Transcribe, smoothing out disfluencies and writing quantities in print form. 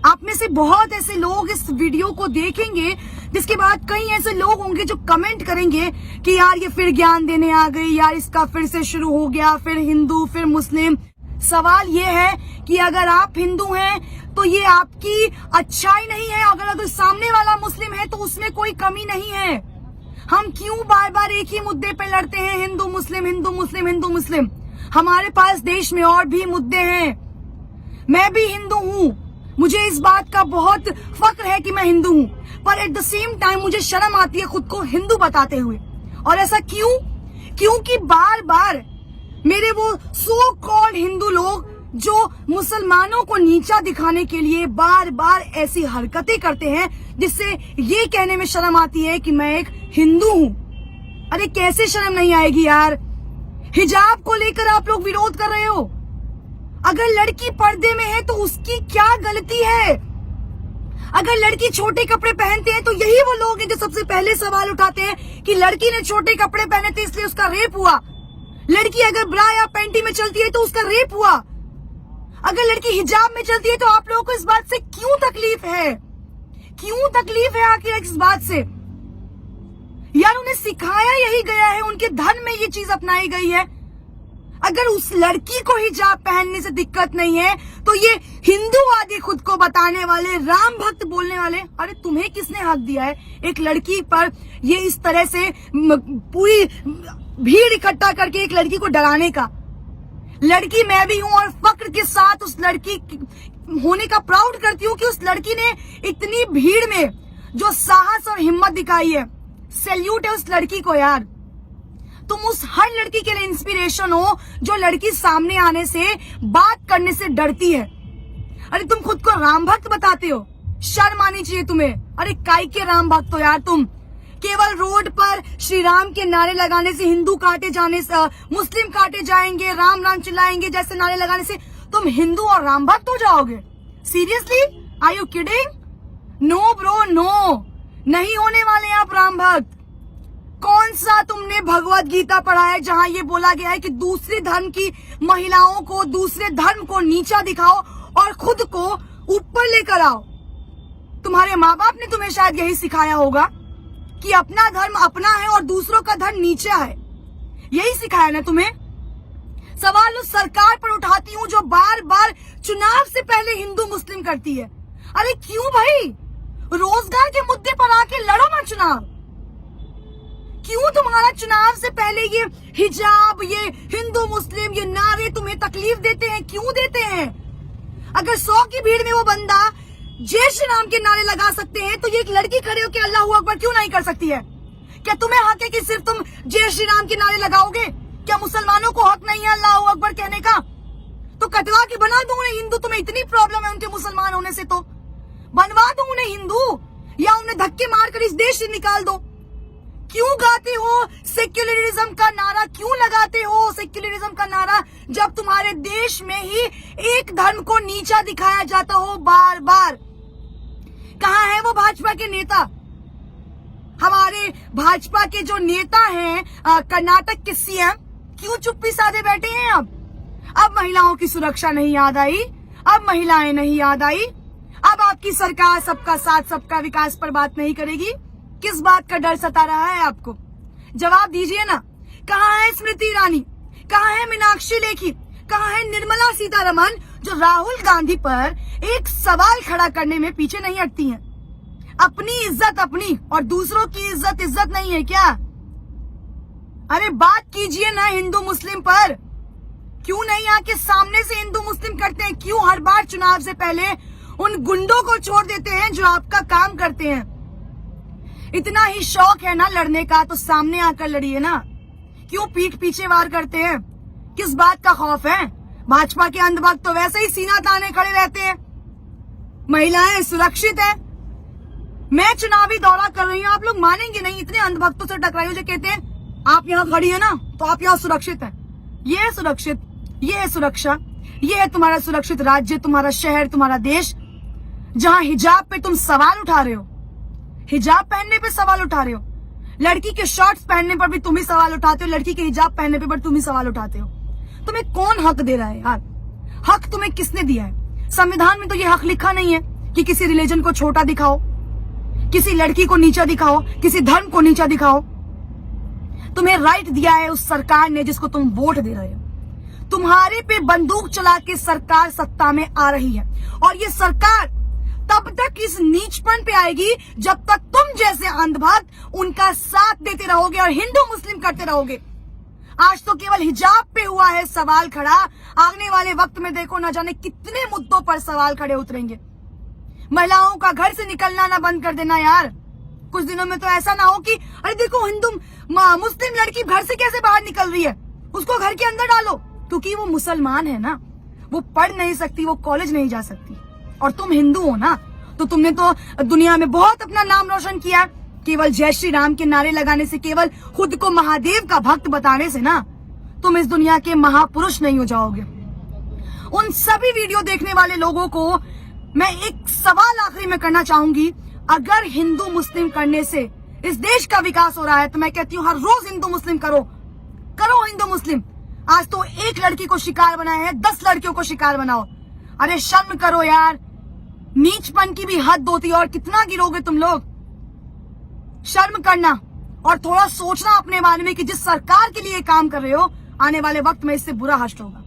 आप में से बहुत ऐसे लोग इस वीडियो को देखेंगे, जिसके बाद कई ऐसे लोग होंगे जो कमेंट करेंगे कि यार ये फिर ज्ञान देने आ गई, यार इसका फिर से शुरू हो गया, फिर हिंदू फिर मुस्लिम। सवाल ये है कि अगर आप हिंदू हैं तो ये आपकी अच्छाई नहीं है, अगर सामने वाला मुस्लिम है तो उसमें कोई कमी नहीं है। हम क्यों बार बार एक ही मुद्दे पे लड़ते हैं, हिंदू मुस्लिम हिंदू मुस्लिम हिंदू मुस्लिम? हमारे पास देश में और भी मुद्दे हैं। मैं भी हिंदू हूँ, मुझे इस बात का बहुत फक्र है कि मैं हिंदू हूँ, पर एट द सेम टाइम मुझे शर्म आती है खुद को हिंदू बताते हुए। और ऐसा क्यों? क्योंकि बार बार मेरे वो सो कॉल्ड हिंदू लोग जो मुसलमानों को नीचा दिखाने के लिए बार बार ऐसी हरकतें करते हैं, जिससे ये कहने में शर्म आती है कि मैं एक हिंदू हूँ। अरे कैसे शर्म नहीं आएगी यार? हिजाब को लेकर आप लोग विरोध कर रहे हो। अगर लड़की पर्दे में है तो उसकी क्या गलती है? अगर लड़की छोटे कपड़े पहनते हैं तो यही वो लोग हैं जो सबसे पहले सवाल उठाते हैं कि लड़की ने छोटे कपड़े पहने थे इसलिए उसका रेप हुआ। लड़की अगर ब्रा या पैंटी में चलती है तो उसका रेप हुआ। अगर लड़की हिजाब में चलती है तो आप लोगों को इस बात से क्यों तकलीफ है? क्यों तकलीफ है आखिर इस बात से? यार उन्हें सिखाया यही गया है, उनके धर्म में ये चीज अपनाई गई है। अगर उस लड़की को हिजाब पहनने से दिक्कत नहीं है तो ये हिंदूवादी खुद को बताने वाले, राम भक्त बोलने वाले, अरे तुम्हें किसने हक दिया है एक लड़की पर ये इस तरह से पूरी भीड़ इकट्ठा करके एक लड़की को डराने का? लड़की मैं भी हूं और फक्र के साथ उस लड़की होने का प्राउड करती हूँ कि उस लड़की ने इतनी भीड़ में जो साहस और हिम्मत दिखाई है। सैल्यूट है उस लड़की को यार। तुम उस हर लड़की के लिए इंस्पिरेशन हो जो लड़की सामने आने से, बात करने से डरती है। अरे तुम खुद को राम भक्त बताते हो, शर्म आनी चाहिए तुम्हें। अरे काय के राम भक्त हो यार तुम? केवल रोड पर श्री राम के नारे लगाने से, हिंदू काटे जाने से, मुस्लिम काटे जाएंगे, राम राम चिल्लाएंगे जैसे नारे लगाने से तुम हिंदू और राम भक्त हो जाओगे? Seriously? Are you kidding? No bro no, नहीं होने वाले आप राम भक्त। कौन सा तुमने भगवत गीता पढ़ा है जहां ये बोला गया है कि दूसरे धर्म की महिलाओं को, दूसरे धर्म को नीचा दिखाओ और खुद को ऊपर लेकर आओ? तुम्हारे माँ बाप ने तुम्हें शायद यही सिखाया होगा कि अपना धर्म अपना है और दूसरों का धर्म नीचा है। यही सिखाया ना तुम्हें? सवाल उस सरकार पर उठाती हूँ जो बार बार चुनाव से पहले हिंदू मुस्लिम करती है। अरे क्यों भाई? रोजगार के मुद्दे पर आके लड़ो ना चुनाव। क्यों तुम्हारा चुनाव से पहले ये हिजाब, ये हिंदू मुस्लिम, ये नारे तुम्हें तकलीफ देते हैं? क्यों देते हैं? अगर 100 की भीड़ में वो बंदा जय श्री राम के नारे लगा सकते हैं तो ये एक लड़की खड़े होकर अल्लाह अकबर क्यों नहीं कर सकती है? क्या तुम्हें हक है कि सिर्फ तुम जय श्री राम के नारे लगाओगे? क्या मुसलमानों को हक नहीं है अल्लाह अकबर कहने का? तो कटवा के बना दो उन्हें हिंदू। तुम्हें इतनी प्रॉब्लम है उनके मुसलमान होने से तो बनवा दो उन्हें हिंदू, या उन्हें धक्के मारकर इस देश से निकाल दो। क्यों गाते हो सेक्युलरिज्म का नारा? क्यों लगाते हो सेक्युलरिज्म का नारा जब तुम्हारे देश में ही एक धर्म को नीचा दिखाया जाता हो बार बार? कहाँ है वो भाजपा के नेता? हमारे भाजपा के जो नेता हैं कर्नाटक के सीएम, क्यों चुप्पी साधे बैठे हैं? अब महिलाओं की सुरक्षा नहीं याद आई? अब महिलाएं नहीं याद आई? अब आपकी सरकार सबका साथ सबका विकास पर बात नहीं करेगी? किस बात का डर सता रहा है आपको? जवाब दीजिए ना। कहाँ है स्मृति ईरानी? कहाँ है मीनाक्षी लेखी? कहाँ है निर्मला सीतारमण जो राहुल गांधी पर एक सवाल खड़ा करने में पीछे नहीं हटती हैं? अपनी इज्जत अपनी और दूसरों की इज्जत नहीं है क्या? अरे बात कीजिए ना हिंदू मुस्लिम पर। क्यों नहीं आके सामने से हिंदू मुस्लिम करते हैं? क्यों हर बार चुनाव से पहले उन गुंडों को छोड़ देते हैं जो आपका काम करते हैं? इतना ही शौक है ना लड़ने का तो सामने आकर लड़िए ना। क्यों पीठ पीछे वार करते हैं? किस बात का खौफ है? भाजपा के अंधभक्त तो वैसे ही सीना ताने खड़े रहते हैं। महिलाएं सुरक्षित है। मैं चुनावी दौरा कर रही हूँ, आप लोग मानेंगे नहीं, इतने अंधभक्तों से टकराई हूँ जो कहते हैं आप यहाँ खड़ी है ना तो आप यहाँ सुरक्षित है। ये है सुरक्षित, ये है सुरक्षा, ये है तुम्हारा सुरक्षित राज्य, तुम्हारा शहर, तुम्हारा देश, जहाँ हिजाब पे तुम सवाल उठा रहे हो। हिजाब पहनने पे सवाल उठा रहे हो। लड़की के शॉर्ट्स पहनने पर भी तुम ही सवाल उठाते हो, लड़की के हिजाब पहनने पे तुम ही सवाल उठाते हो। तुम्हें कौन हक दे रहा है यार? हक तुम्हें किसने दिया है? संविधान में तो ये हक लिखा नहीं है कि किसी रिलीजन को छोटा दिखाओ, किसी लड़की को नीचा दिखाओ, किसी धर्म को नीचा दिखाओ। तुम्हें राइट दिया है उस सरकार ने जिसको तुम वोट दे रहे हो। तुम्हारे पे बंदूक चला के सरकार सत्ता में आ रही है और ये सरकार तब तक इस नीचपन पे आएगी जब तक तुम जैसे अंधभक्त उनका साथ देते रहोगे और हिंदू मुस्लिम करते रहोगे। आज तो केवल हिजाब पे हुआ है सवाल खड़ा, आने वाले वक्त में देखो न जाने कितने मुद्दों पर सवाल खड़े उतरेंगे। महिलाओं का घर से निकलना ना बंद कर देना यार। कुछ दिनों में तो ऐसा ना हो कि अरे देखो हिंदू मुस्लिम लड़की घर से कैसे बाहर निकल रही है, उसको घर के अंदर डालो, क्योंकि वो मुसलमान है ना, वो पढ़ नहीं सकती, वो कॉलेज नहीं जा सकती। और तुम हिंदू हो ना, तो तुमने तो दुनिया में बहुत अपना नाम रोशन किया। केवल जय श्री राम के नारे लगाने से, केवल खुद को महादेव का भक्त बताने से ना तुम इस दुनिया के महापुरुष नहीं हो जाओगे। उन सभी वीडियो देखने वाले लोगों को मैं एक सवाल आखिरी में करना चाहूंगी, अगर हिंदू मुस्लिम करने से इस देश का विकास हो रहा है तो मैं कहती हूँ हर रोज हिंदू मुस्लिम करो हिंदू मुस्लिम। आज तो एक लड़की को शिकार बनाए हैं, 10 लड़कियों को शिकार बनाओ। अरे शर्म करो यार, नीचपन की भी हद होती है और कितना गिरोगे तुम लोग। शर्म करना और थोड़ा सोचना अपने बारे में कि जिस सरकार के लिए काम कर रहे हो आने वाले वक्त में इससे बुरा हश्र होगा।